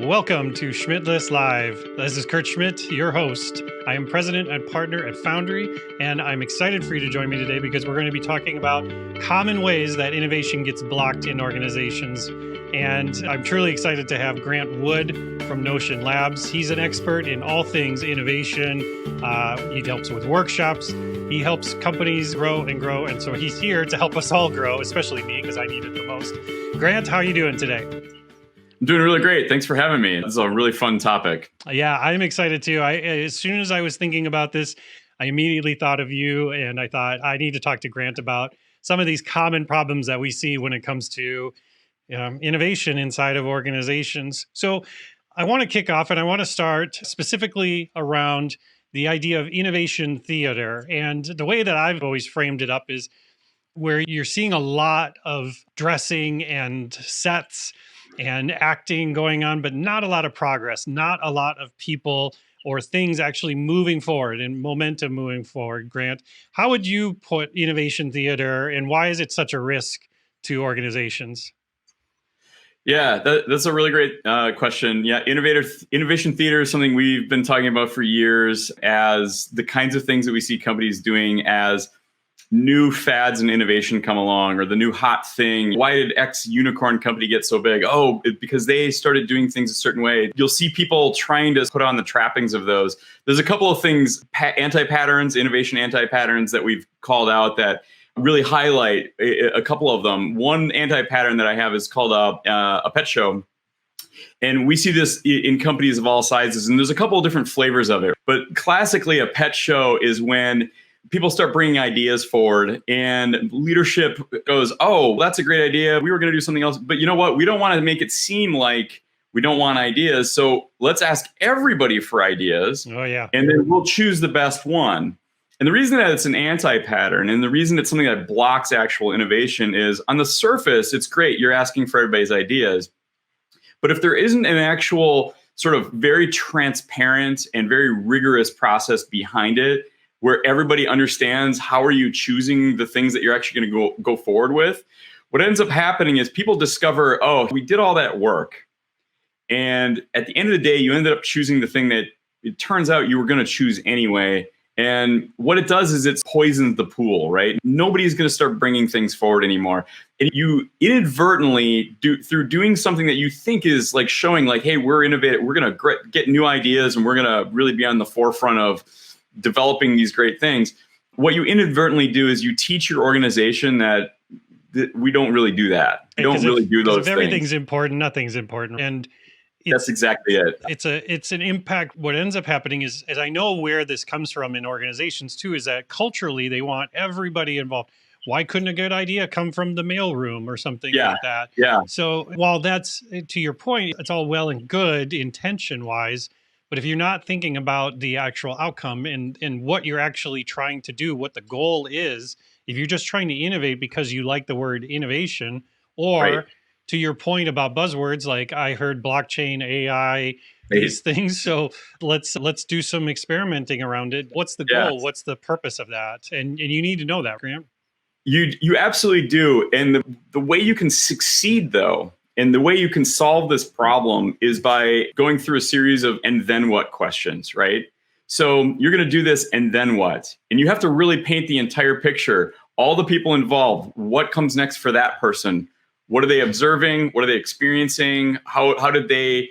Welcome to Schmidtless Live. This is Kurt Schmidt, your host. I am president and partner at Foundry, and I'm excited for you to join me today because we're going to be talking about common ways that innovation gets blocked in organizations. And I'm truly excited to have Grant Wood from Notion Labs. He's an expert in all things innovation. He helps with workshops. He helps companies grow. And so he's here to help us all grow, especially me because I need it the most. Grant, how are you doing today? I'm doing really great. Thanks for having me. This is a really fun topic. Yeah, I'm excited too. As soon as I was thinking about this, I immediately thought of you, and I thought I need to talk to Grant about some of these common problems that we see when it comes to innovation inside of organizations. So I want to kick off, and I want to start specifically around the idea of innovation theater. And the way that I've always framed it up is where you're seeing a lot of dressing and sets and acting going on, but not a lot of progress, not a lot of people or things actually moving forward and momentum moving forward. Grant, how would you put innovation theater and why is it such a risk to organizations? Yeah, that's a really great question. Yeah, innovation theater is something we've been talking about for years as the kinds of things that we see companies doing as new fads and innovation come along, or the new hot thing. Why did X unicorn company get so big? Oh, because they started doing things a certain way. You'll see people trying to put on the trappings of those. There's a couple of things, anti-patterns, innovation anti-patterns that we've called out that really highlight a couple of them. One anti-pattern that I have is called a pet show. And we see this in companies of all sizes, and there's a couple of different flavors of it. But classically, a pet show is when people start bringing ideas forward and leadership goes, oh, that's a great idea. We were going to do something else. But you know what? We don't want to make it seem like we don't want ideas. So let's ask everybody for ideas. Oh, yeah. And then we'll choose the best one. And the reason that it's an anti-pattern and the reason it's something that blocks actual innovation is on the surface, it's great. You're asking for everybody's ideas. But if there isn't an actual sort of very transparent and very rigorous process behind it, where everybody understands how are you choosing the things that you're actually going to go forward with, what ends up happening is people discover, oh, we did all that work. And at the end of the day, you ended up choosing the thing that it turns out you were going to choose anyway. And what it does is it poisons the pool, right? Nobody's going to start bringing things forward anymore. And you inadvertently, through doing something that you think is like showing like, hey, we're innovative, we're going to get new ideas and we're going to really be on the forefront of developing these great things. What you inadvertently do is you teach your organization that we don't really do that. We don't really do those things. Everything's important, nothing's important. And that's exactly it. It's an impact. What ends up happening is I know where this comes from in organizations too, is that culturally they want everybody involved. Why couldn't a good idea come from the mailroom or something like that? Yeah. So while that's, to your point, it's all well and good intention-wise, but if you're not thinking about the actual outcome and what you're actually trying to do, what the goal is, if you're just trying to innovate because you like the word innovation, or to your point about buzzwords, like I heard blockchain, AI, these things. So let's do some experimenting around it. What's the goal? What's the purpose of that? And you need to know that, Graham. You absolutely do. And the way you can succeed, though, and the way you can solve this problem is by going through a series of and then what questions, right? So you're going to do this and then what? And you have to really paint the entire picture. All the people involved, what comes next for that person? What are they observing? What are they experiencing? How did they,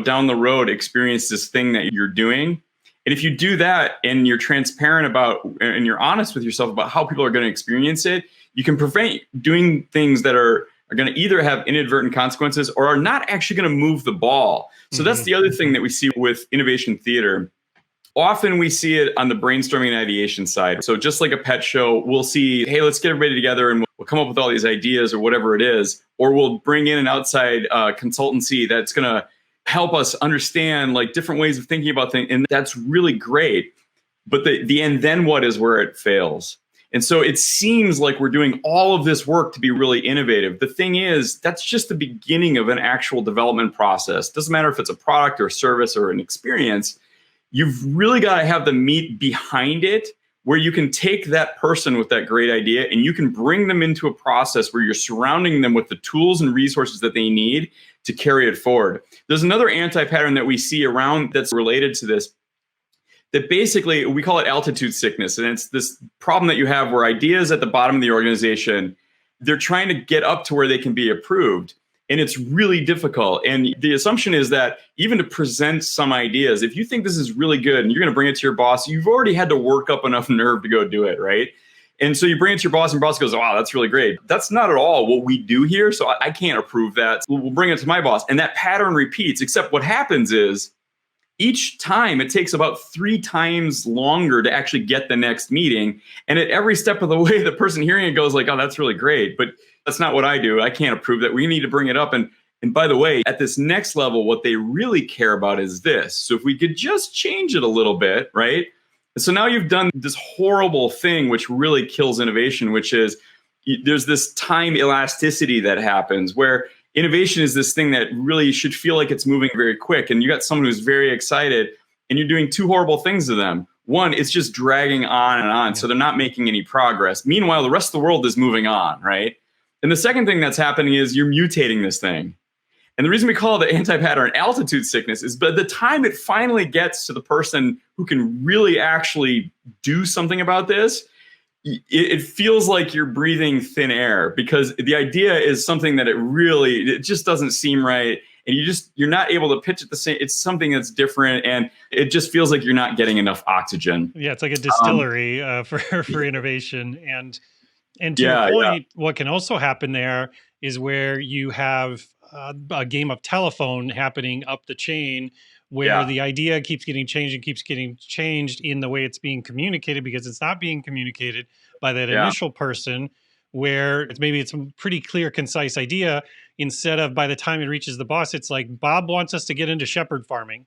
down the road experience this thing that you're doing? And if you do that and you're transparent about and you're honest with yourself about how people are going to experience it, you can prevent doing things that are going to either have inadvertent consequences or are not actually going to move the ball. So that's the other thing that we see with innovation theater. Often we see it on the brainstorming and ideation side. So just like a pet show, we'll see, hey, let's get everybody together and we'll come up with all these ideas or whatever it is. Or we'll bring in an outside consultancy that's going to help us understand like different ways of thinking about things. And that's really great. But the and then what is where it fails. And so it seems like we're doing all of this work to be really innovative. The thing is, that's just the beginning of an actual development process. Doesn't matter if it's a product or a service or an experience. You've really got to have the meat behind it where you can take that person with that great idea and you can bring them into a process where you're surrounding them with the tools and resources that they need to carry it forward. There's another anti-pattern that we see around that's related to this, that basically we call it altitude sickness. And it's this problem that you have where ideas at the bottom of the organization, they're trying to get up to where they can be approved. And it's really difficult. And the assumption is that even to present some ideas, if you think this is really good and you're going to bring it to your boss, you've already had to work up enough nerve to go do it, right? And so you bring it to your boss and boss goes, wow, that's really great. That's not at all what we do here. So I can't approve that. We'll bring it to my boss. And that pattern repeats, except what happens is each time it takes about 3 times longer to actually get the next meeting. And at every step of the way, the person hearing it goes like, oh, that's really great. But that's not what I do. I can't approve that. We need to bring it up. And by the way, at this next level, what they really care about is this. So if we could just change it a little bit, right? So now you've done this horrible thing, which really kills innovation, which is there's this time elasticity that happens where innovation is this thing that really should feel like it's moving very quick. And you got someone who's very excited and you're doing 2 horrible things to them. One, it's just dragging on and on. So they're not making any progress. Meanwhile, the rest of the world is moving on, right? And the second thing that's happening is you're mutating this thing. And the reason we call it the anti-pattern altitude sickness is by the time it finally gets to the person who can really actually do something about this, it feels like you're breathing thin air because the idea is something that it just doesn't seem right. And you're not able to pitch it the same. It's something that's different. And it just feels like you're not getting enough oxygen. Yeah, it's like a distillery for innovation. And to your point, what can also happen there is where you have a game of telephone happening up the chain where the idea keeps getting changed and keeps getting changed in the way it's being communicated because it's not being communicated by that initial person where it's a pretty clear, concise idea instead of by the time it reaches the boss, it's like, Bob wants us to get into shepherd farming.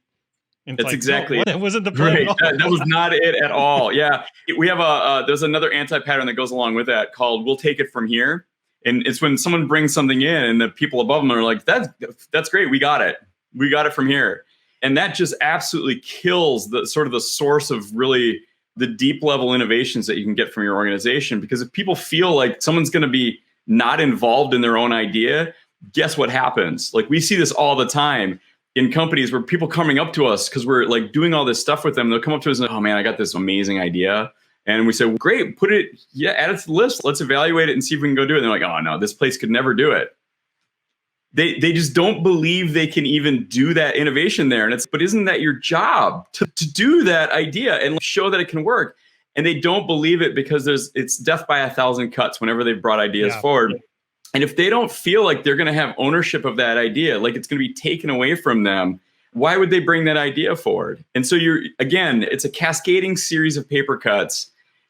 That's like, exactly. That wasn't the plan. Right. That was not it at all. Yeah. We have there's another anti-pattern that goes along with that called we'll take it from here. And it's when someone brings something in and the people above them are like, that's great. We got it. We got it from here. And that just absolutely kills the sort of the source of really the deep level innovations that you can get from your organization. Because if people feel like someone's going to be not involved in their own idea, guess what happens? Like we see this all the time in companies where people coming up to us because we're like doing all this stuff with them. They'll come up to us and, oh man, I got this amazing idea. And we say, well, great, add it to the list. Let's evaluate it and see if we can go do it. And they're like, oh no, this place could never do it. They just don't believe they can even do that innovation there. And but isn't that your job to do that idea and show that it can work? And they don't believe it because it's death by 1,000 cuts whenever they've brought ideas forward. And if they don't feel like they're going to have ownership of that idea, like it's going to be taken away from them, why would they bring that idea forward? And so it's a cascading series of paper cuts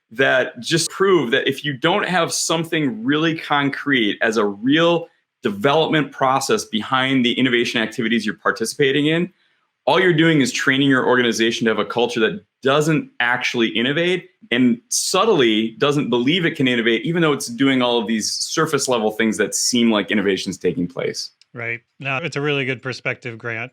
that just prove that if you don't have something really concrete as a real development process behind the innovation activities you're participating in, all you're doing is training your organization to have a culture that doesn't actually innovate and subtly doesn't believe it can innovate, even though it's doing all of these surface level things that seem like innovation's taking place. Right. No, it's a really good perspective, Grant.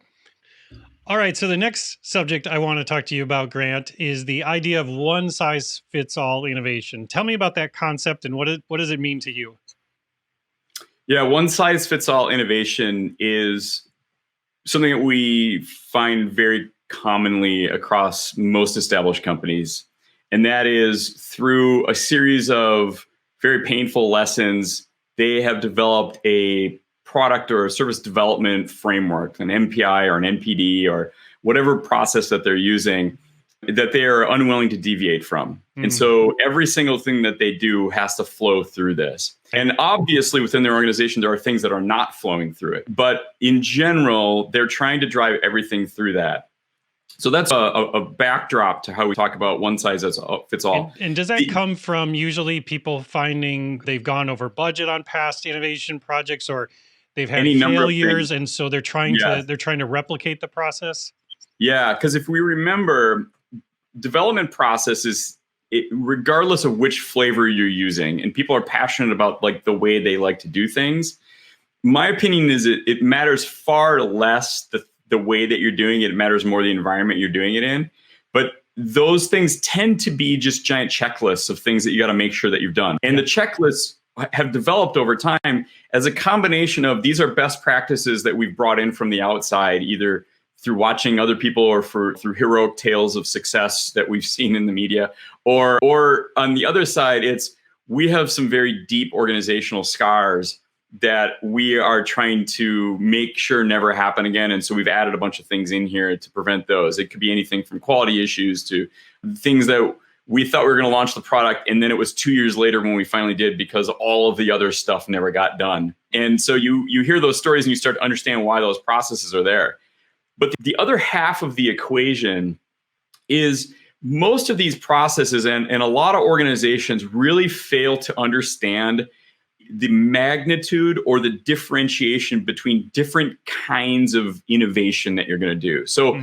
All right. So the next subject I want to talk to you about, Grant, is the idea of one size fits all innovation. Tell me about that concept and what does it mean to you? Yeah, one size fits all innovation is something that we find very commonly across most established companies. And that is through a series of very painful lessons, they have developed a product or a service development framework, an MPI or an NPD or whatever process that they're using that they are unwilling to deviate from. Mm-hmm. And so every single thing that they do has to flow through this. And obviously within their organization, there are things that are not flowing through it. But in general, they're trying to drive everything through that. So that's a backdrop to how we talk about one size fits all. And does that come from usually people finding they've gone over budget on past innovation projects or they've had failures and so they're trying to replicate the process? Yeah, because if we remember, development processes, regardless of which flavor you're using, and people are passionate about like the way they like to do things, my opinion is it matters far less the way that you're doing it. It matters more the environment you're doing it in. But those things tend to be just giant checklists of things that you got to make sure that you've done. And the checklists have developed over time as a combination of these are best practices that we've brought in from the outside, either through watching other people or through heroic tales of success that we've seen in the media, or on the other side, it's we have some very deep organizational scars that we are trying to make sure never happen again. And so we've added a bunch of things in here to prevent those. It could be anything from quality issues to things that we thought we were going to launch the product, and then it was 2 years later when we finally did because all of the other stuff never got done. And so you hear those stories and you start to understand why those processes are there. But the other half of the equation is most of these processes and a lot of organizations really fail to understand the magnitude or the differentiation between different kinds of innovation that you're going to do. So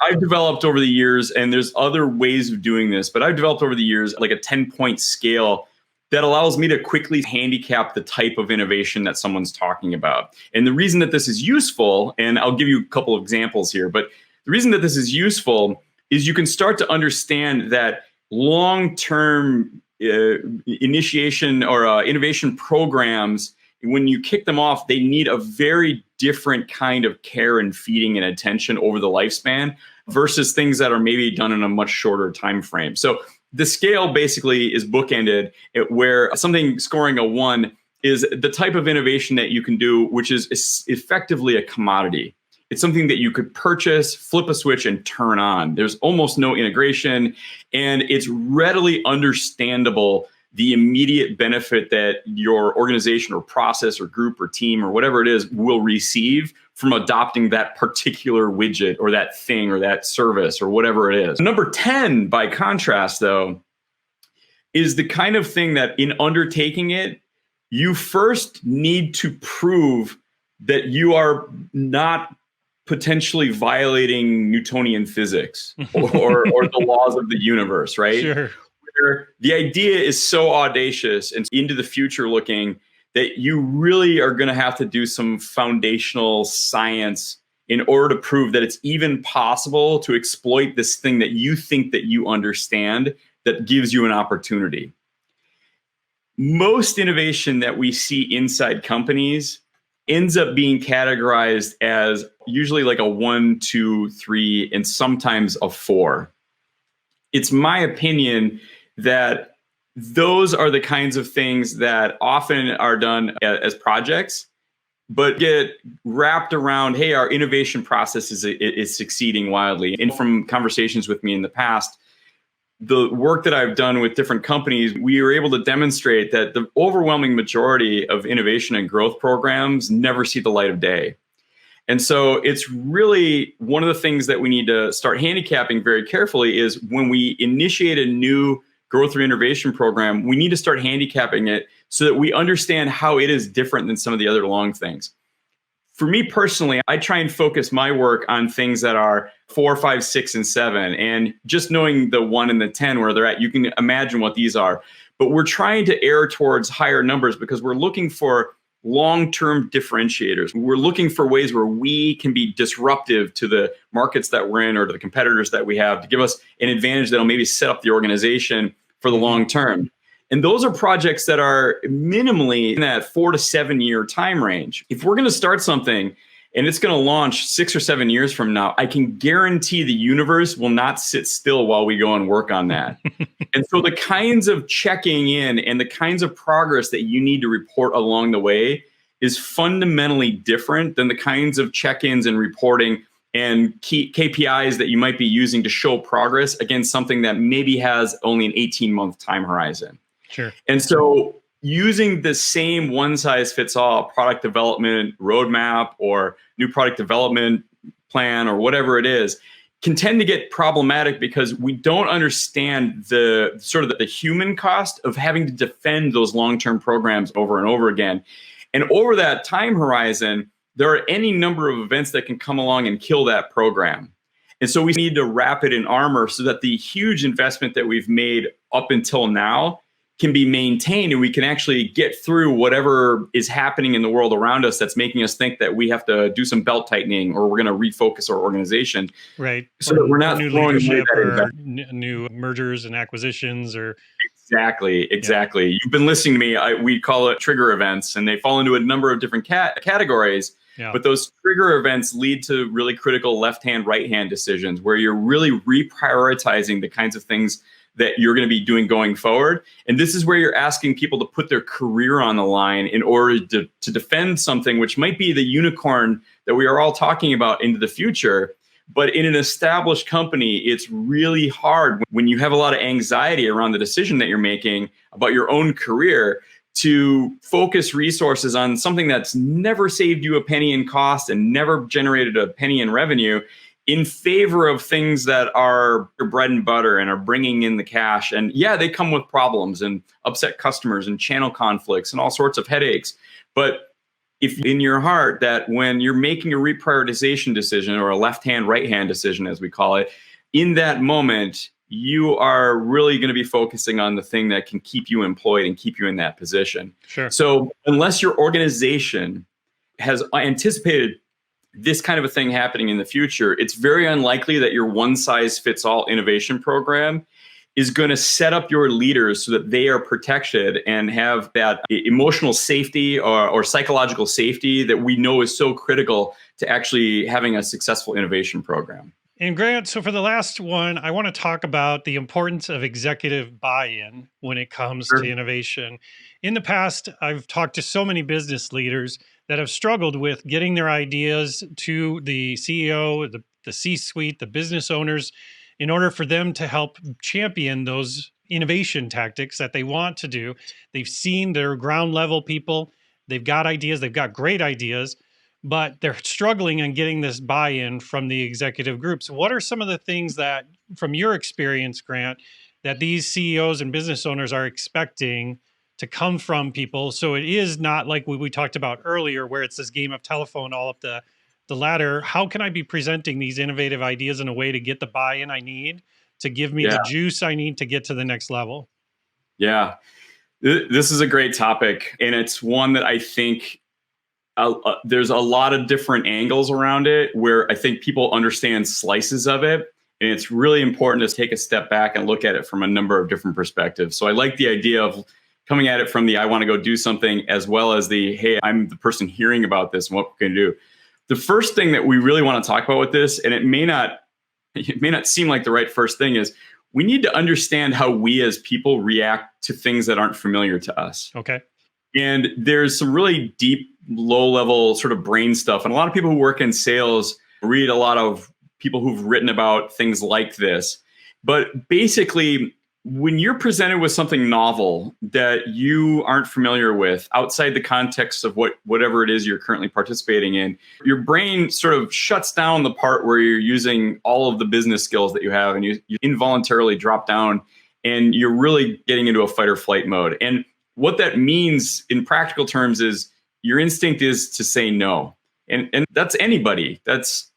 I've developed over the years, and there's other ways of doing this, but I've developed over the years like a 10-point scale that allows me to quickly handicap the type of innovation that someone's talking about. And the reason that this is useful, and I'll give you a couple of examples here, but the reason that this is useful is you can start to understand that long-term initiation or innovation programs, when you kick them off, they need a very different kind of care and feeding and attention over the lifespan versus things that are maybe done in a much shorter time frame. So the scale basically is bookended where something scoring a 1 is the type of innovation that you can do, which is effectively a commodity. It's something that you could purchase, flip a switch, and turn on. There's almost no integration, and it's readily understandable the immediate benefit that your organization or process or group or team or whatever it is will receive from adopting that particular widget or that thing or that service or whatever it is. Number 10, by contrast, though, is the kind of thing that in undertaking it, you first need to prove that you are not potentially violating Newtonian physics or the laws of the universe, right? Sure. Where the idea is so audacious and into the future looking that you really are going to have to do some foundational science in order to prove that it's even possible to exploit this thing that you think that you understand that gives you an opportunity. Most innovation that we see inside companies ends up being categorized as usually like a 1, 2, 3, and sometimes a 4. It's my opinion that those are the kinds of things that often are done as projects, but get wrapped around, hey, our innovation process is succeeding wildly. And from conversations with me in the past, the work that I've done with different companies, we were able to demonstrate that the overwhelming majority of innovation and growth programs never see the light of day. And so it's really one of the things that we need to start handicapping very carefully is when we initiate a new growth or innovation program, we need to start handicapping it so that we understand how it is different than some of the other long things. For me personally, I try and focus my work on things that are 4, 5, 6, and 7. And just knowing the 1 and the 10 where they're at, you can imagine what these are. But we're trying to err towards higher numbers because we're looking for long-term differentiators. We're looking for ways where we can be disruptive to the markets that we're in or to the competitors that we have to give us an advantage that'll maybe set up the organization for the long term. And those are projects that are minimally in that 4 to 7 year time range. If we're going to start something and it's going to launch 6 or 7 years from now, I can guarantee the universe will not sit still while we go and work on that. And so the kinds of checking in and the kinds of progress that you need to report along the way is fundamentally different than the kinds of check-ins and reporting and key KPIs that you might be using to show progress against something that maybe has only an 18-month time horizon. Sure. And so using the same one-size-fits-all product development roadmap or new product development plan or whatever it is can tend to get problematic because we don't understand the sort of the human cost of having to defend those long-term programs over and over again. And over that time horizon, there are any number of events that can come along and kill that program. And so we need to wrap it in armor so that the huge investment that we've made up until now can be maintained and we can actually get through whatever is happening in the world around us that's making us think that we have to do some belt tightening or we're going to refocus our organization. Right. So that we're not new throwing away leadership that or investment. new mergers and acquisitions or Exactly. You've been listening to me. We call it trigger events, and they fall into a number of different categories. Yeah. But those trigger events lead to really critical left-hand, right-hand decisions where you're really reprioritizing the kinds of things that you're going to be doing going forward. And this is where you're asking people to put their career on the line in order to defend something which might be the unicorn that we are all talking about into the future. But in an established company, it's really hard when you have a lot of anxiety around the decision that you're making about your own career to focus resources on something that's never saved you a penny in cost and never generated a penny in revenue in favor of things that are your bread and butter and are bringing in the cash. And yeah, they come with problems and upset customers and channel conflicts and all sorts of headaches. But if in your heart that when you're making a reprioritization decision or a left-hand, right-hand decision, as we call it, in that moment, you are really going to be focusing on the thing that can keep you employed and keep you in that position. Sure. So unless your organization has anticipated this kind of a thing happening in the future, it's very unlikely that your one-size-fits-all innovation program is going to set up your leaders so that they are protected and have that emotional safety or psychological safety that we know is so critical to actually having a successful innovation program. And Grant, so for the last one, I want to talk about the importance of executive buy-in when it comes to innovation. In the past, I've talked to so many business leaders that have struggled with getting their ideas to the CEO, the C-suite, the business owners, in order for them to help champion those innovation tactics that they want to do. They've seen their ground level people, they've got ideas, they've got great ideas, but they're struggling in getting this buy-in from the executive groups. What are some of the things that, from your experience, Grant, that these CEOs and business owners are expecting to come from people? So it is not like we talked about earlier, where it's this game of telephone all up the ladder. How can I be presenting these innovative ideas in a way to get the buy-in I need to give me the juice I need to get to the next level? Yeah, this is a great topic. And it's one that I think there's a lot of different angles around it where I think people understand slices of it. And it's really important to take a step back and look at it from a number of different perspectives. So I like the idea of coming at it from the I want to go do something, as well as the, hey, I'm the person hearing about this and what we can do. The first thing that we really want to talk about with this, and it may not seem like the right first thing, is we need to understand how we as people react to things that aren't familiar to us. Okay. And there's some really deep, low-level sort of brain stuff. And a lot of people who work in sales read a lot of people who've written about things like this. But basically, when you're presented with something novel that you aren't familiar with outside the context of whatever it is you're currently participating in, your brain sort of shuts down the part where you're using all of the business skills that you have, and you involuntarily drop down and you're really getting into a fight or flight mode. And what that means in practical terms is your instinct is to say no. And that's anybody. That's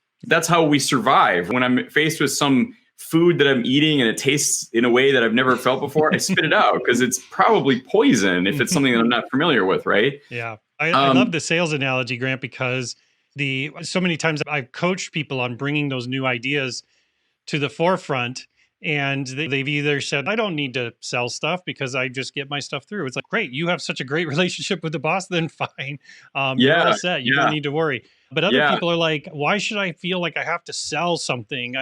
how we survive. When I'm faced with some food that I'm eating and it tastes in a way that I've never felt before, I spit it out because it's probably poison if it's something that I'm not familiar with, right? Yeah. I love the sales analogy, Grant, because so many times I've coached people on bringing those new ideas to the forefront. And they've either said, I don't need to sell stuff because I just get my stuff through. It's like, great, you have such a great relationship with the boss, then fine. You're all set. You don't need to worry. But other people are like, why should I feel like I have to sell something?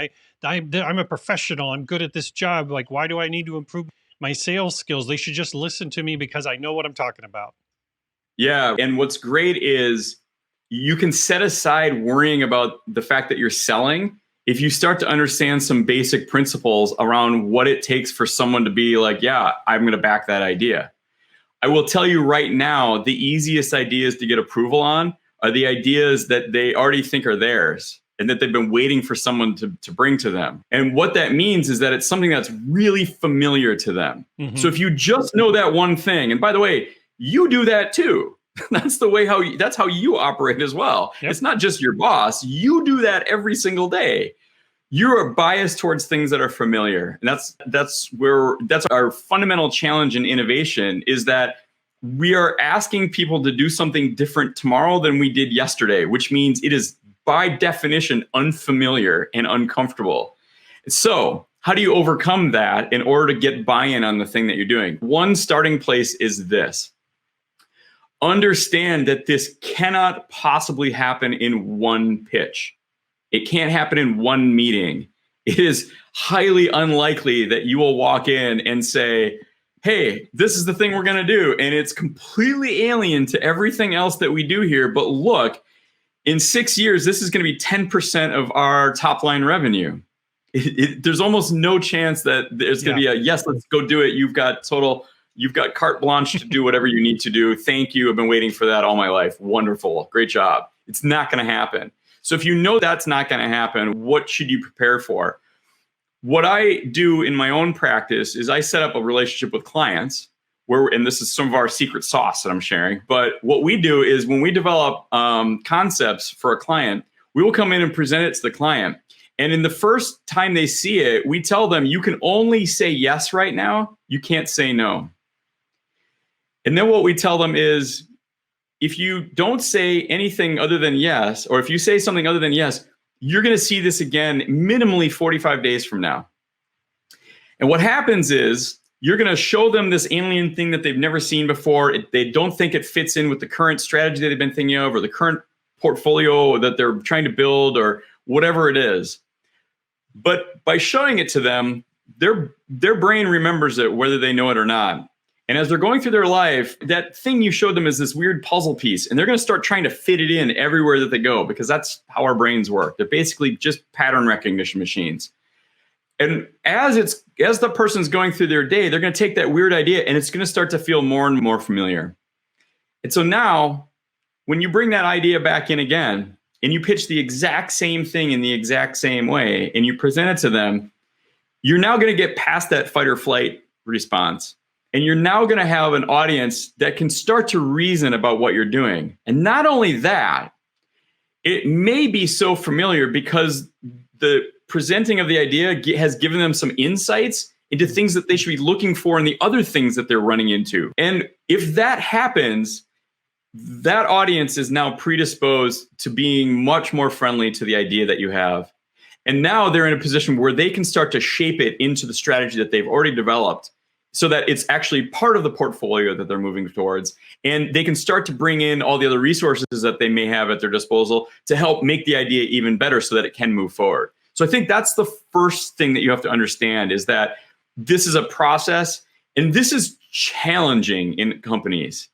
I'm a professional. I'm good at this job. Like, why do I need to improve my sales skills? They should just listen to me because I know what I'm talking about. Yeah. And what's great is you can set aside worrying about the fact that you're selling if you start to understand some basic principles around what it takes for someone to be like, yeah, I'm going to back that idea. I will tell you right now, the easiest ideas to get approval on are the ideas that they already think are theirs and that they've been waiting for someone to bring to them. And what that means is that it's something that's really familiar to them. Mm-hmm. So if you just know that one thing, and by the way, you do that too. That's how you operate as well. Yep. It's not just your boss. You do that every single day. You're biased towards things that are familiar. And that's our fundamental challenge in innovation, is that we are asking people to do something different tomorrow than we did yesterday, which means it is by definition unfamiliar and uncomfortable. So How do you overcome that in order to get buy-in on the thing that you're doing? One starting place is this. Understand that this cannot possibly happen in one pitch. It can't happen in one meeting. It is highly unlikely that you will walk in and say, hey, this is the thing we're going to do. And it's completely alien to everything else that we do here. But look, in 6 years, this is going to be 10% of our top line revenue. There's almost no chance that there's going to be a, yes, let's go do it. You've got carte blanche to do whatever you need to do. Thank you. I've been waiting for that all my life. Wonderful. Great job. It's not going to happen. So if you know that's not going to happen, what should you prepare for? What I do in my own practice is I set up a relationship with clients and this is some of our secret sauce that I'm sharing. But what we do is when we develop concepts for a client, we will come in and present it to the client. And in the first time they see it, we tell them, you can only say yes right now. You can't say no. And then what we tell them is, if you don't say anything other than yes, or if you say something other than yes, you're going to see this again minimally 45 days from now. And what happens is you're going to show them this alien thing that they've never seen before. They don't think it fits in with the current strategy that they've been thinking of, or the current portfolio that they're trying to build, or whatever it is. But by showing it to them, their brain remembers it, whether they know it or not. And as they're going through their life, that thing you showed them is this weird puzzle piece, and they're going to start trying to fit it in everywhere that they go, because that's how our brains work. They're basically just pattern recognition machines. And as the person's going through their day, they're going to take that weird idea and it's going to start to feel more and more familiar. And so now, when you bring that idea back in again, and you pitch the exact same thing in the exact same way, and you present it to them, you're now going to get past that fight or flight response. And you're now going to have an audience that can start to reason about what you're doing. And not only that, it may be so familiar because the presenting of the idea has given them some insights into things that they should be looking for in the other things that they're running into. And if that happens, that audience is now predisposed to being much more friendly to the idea that you have. And now they're in a position where they can start to shape it into the strategy that they've already developed, so that it's actually part of the portfolio that they're moving towards. And they can start to bring in all the other resources that they may have at their disposal to help make the idea even better so that it can move forward. So I think that's the first thing that you have to understand, is that this is a process, and this is challenging in companies.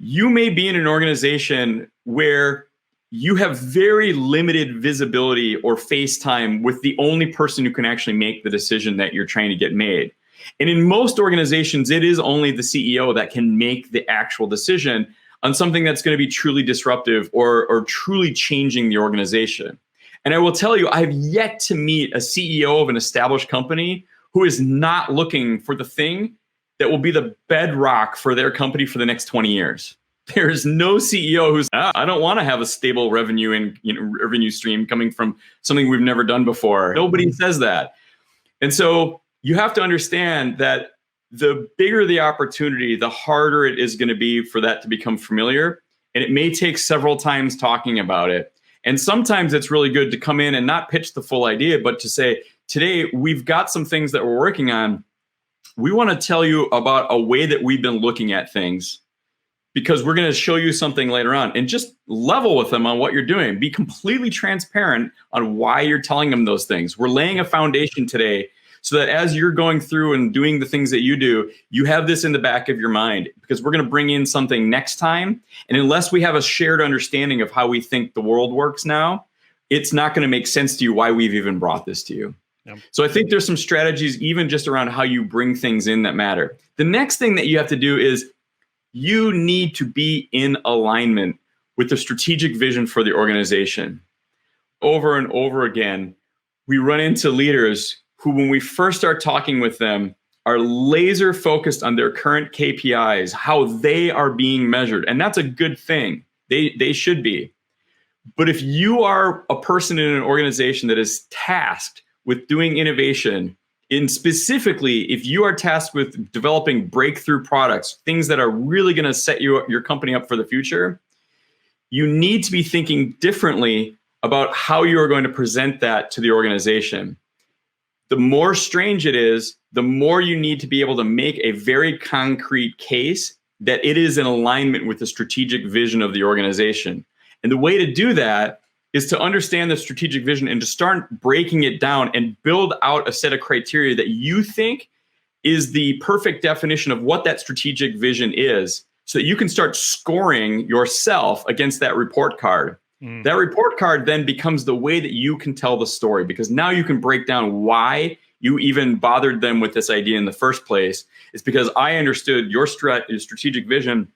You may be in an organization where you have very limited visibility or face time with the only person who can actually make the decision that you're trying to get made. And in most organizations, it is only the CEO that can make the actual decision on something that's going to be truly disruptive or truly changing the organization. And I will tell you, I've yet to meet a CEO of an established company who is not looking for the thing that will be the bedrock for their company for the next 20 years. There is no CEO who's, I don't want to have a stable revenue stream coming from something we've never done before. Nobody says that. And so you have to understand that the bigger the opportunity, the harder it is going to be for that to become familiar. And it may take several times talking about it. And sometimes it's really good to come in and not pitch the full idea, but to say, today we've got some things that we're working on. We want to tell you about a way that we've been looking at things, because we're going to show you something later on, and just level with them on what you're doing. Be completely transparent on why you're telling them those things. We're laying a foundation today so that as you're going through and doing the things that you do, you have this in the back of your mind, because we're going to bring in something next time. And unless we have a shared understanding of how we think the world works now, it's not going to make sense to you why we've even brought this to you. Yep. So I think there's some strategies even just around how you bring things in that matter. The next thing that you have to do is you need to be in alignment with the strategic vision for the organization. Over and over again, we run into leaders who, when we first start talking with them, are laser focused on their current KPIs, how they are being measured. And that's a good thing. They should be. But if you are a person in an organization that is tasked with doing innovation, and specifically, if you are tasked with developing breakthrough products, things that are really going to set your company up for the future, you need to be thinking differently about how you are going to present that to the organization. the more strange it is, the more you need to be able to make a very concrete case that it is in alignment with the strategic vision of the organization. And the way to do that is to understand the strategic vision and to start breaking it down and build out a set of criteria that you think is the perfect definition of what that strategic vision is, so that you can start scoring yourself against that report card. That report card then becomes the way that you can tell the story, because now you can break down why you even bothered them with this idea in the first place. It's because I understood your strategic vision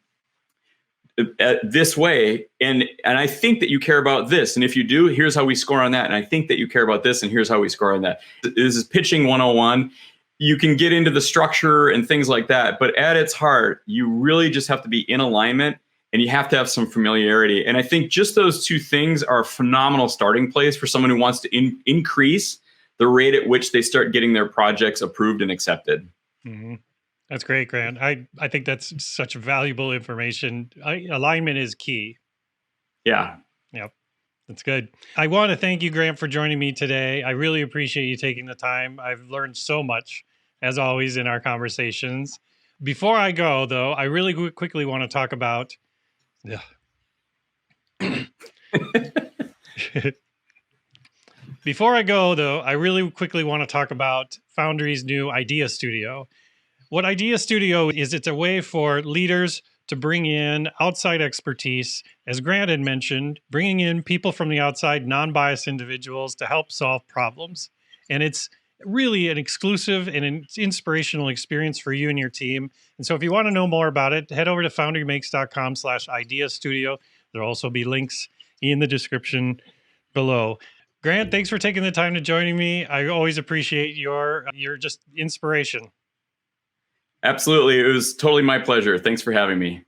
this way, and I think that you care about this. And if you do, here's how we score on that. And I think that you care about this, and here's how we score on that. This is pitching 101. You can get into the structure and things like that, but at its heart, you really just have to be in alignment, and you have to have some familiarity. And I think just those two things are a phenomenal starting place for someone who wants to increase the rate at which they start getting their projects approved and accepted. Mm-hmm. That's great, Grant. I think that's such valuable information. Alignment is key. Yeah. Yep. That's good. I want to thank you, Grant, for joining me today. I really appreciate you taking the time. I've learned so much, as always, in our conversations. Before I go, though, I really quickly want to talk about... Before I go, though, I really quickly want to talk about Foundry's new Idea Studio. What Idea Studio is, it's a way for leaders to bring in outside expertise, as Grant had mentioned, bringing in people from the outside, non-biased individuals to help solve problems. And it's really an exclusive and an inspirational experience for you and your team. And so if you want to know more about it, head over to foundrymakes.com/Idea Studio. There'll also be links in the description below. Grant, thanks for taking the time to joining me. I always appreciate your just inspiration. Absolutely. It was totally my pleasure. Thanks for having me.